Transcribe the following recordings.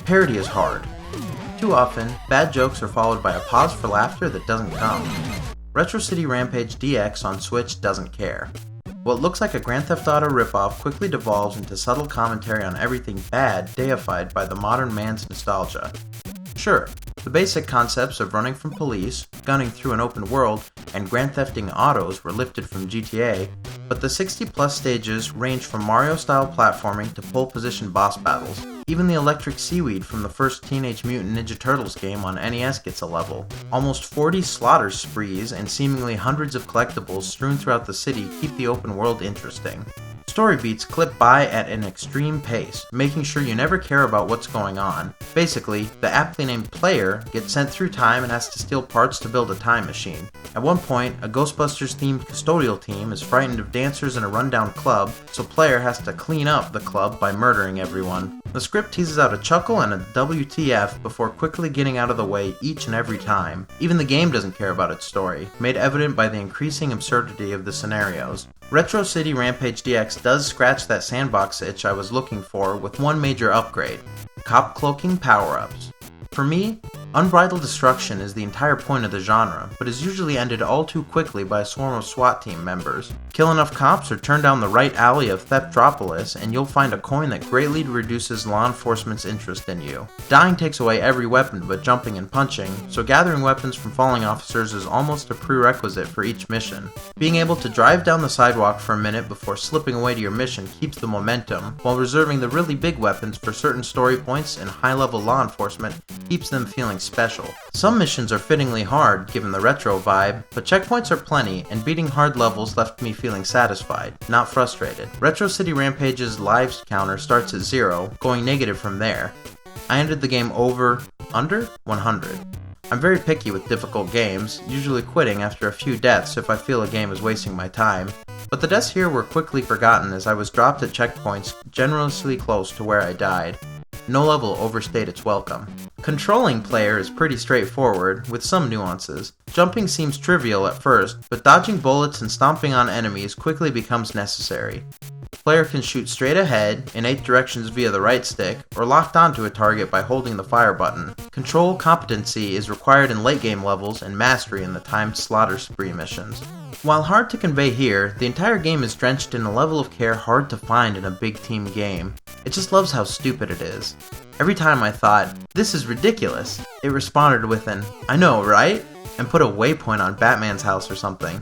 Parody is hard. Too often, bad jokes are followed by a pause for laughter that doesn't come. Retro City Rampage DX on Switch doesn't care. What looks like a Grand Theft Auto ripoff quickly devolves into subtle commentary on everything bad deified by the modern man's nostalgia. Sure, the basic concepts of running from police, gunning through an open world, and grand thefting autos were lifted from GTA, but the 60-plus stages range from Mario-style platforming to pole-position boss battles. Even the electric seaweed from the first Teenage Mutant Ninja Turtles game on NES gets a level. Almost 40 slaughter sprees and seemingly hundreds of collectibles strewn throughout the city keep the open world interesting. Story beats clip by at an extreme pace, making sure you never care about what's going on. Basically, the aptly named player gets sent through time and has to steal parts to build a time machine. At one point, a Ghostbusters-themed custodial team is frightened of dancers in a rundown club, so player has to clean up the club by murdering everyone. The script teases out a chuckle and a WTF before quickly getting out of the way each and every time. Even the game doesn't care about its story, made evident by the increasing absurdity of the scenarios. Retro City Rampage DX does scratch that sandbox itch I was looking for with one major upgrade: cop cloaking power-ups. For me, unbridled destruction is the entire point of the genre, but is usually ended all too quickly by a swarm of SWAT team members. Kill enough cops or turn down the right alley of Theftropolis and you'll find a coin that greatly reduces law enforcement's interest in you. Dying takes away every weapon but jumping and punching, so gathering weapons from falling officers is almost a prerequisite for each mission. Being able to drive down the sidewalk for a minute before slipping away to your mission keeps the momentum, while reserving the really big weapons for certain story points and high-level law enforcement keeps them feeling special. Some missions are fittingly hard, given the retro vibe, but checkpoints are plenty, and beating hard levels left me feeling satisfied, not frustrated. Retro City Rampage's lives counter starts at 0, going negative from there. I ended the game under 100. I'm very picky with difficult games, usually quitting after a few deaths if I feel a game is wasting my time, but the deaths here were quickly forgotten as I was dropped at checkpoints generously close to where I died. No level overstayed its welcome. Controlling player is pretty straightforward, with some nuances. Jumping seems trivial at first, but dodging bullets and stomping on enemies quickly becomes necessary. Player can shoot straight ahead, in 8 directions via the right stick, or locked onto a target by holding the fire button. Control competency is required in late game levels and mastery in the timed slaughter spree missions. While hard to convey here, the entire game is drenched in a level of care hard to find in a big team game. It just loves how stupid it is. Every time I thought, this is ridiculous, it responded with an, I know, right? And put a waypoint on Batman's house or something.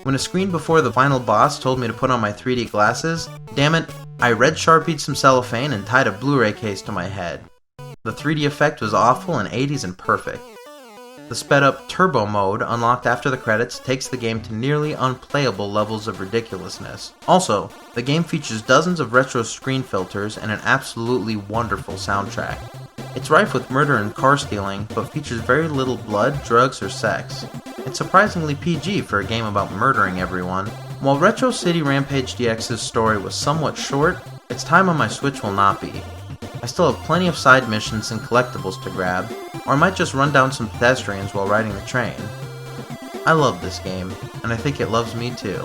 When a screen before the final boss told me to put on my 3D glasses, damn it, I red sharpied some cellophane and tied a Blu-ray case to my head. The 3D effect was awful and 80s and perfect. The sped-up turbo mode, unlocked after the credits, takes the game to nearly unplayable levels of ridiculousness. Also, the game features dozens of retro screen filters and an absolutely wonderful soundtrack. It's rife with murder and car stealing, but features very little blood, drugs, or sex. It's surprisingly PG for a game about murdering everyone. While Retro City Rampage DX's story was somewhat short, its time on my Switch will not be. I still have plenty of side missions and collectibles to grab, or I might just run down some pedestrians while riding the train. I love this game, and I think it loves me too.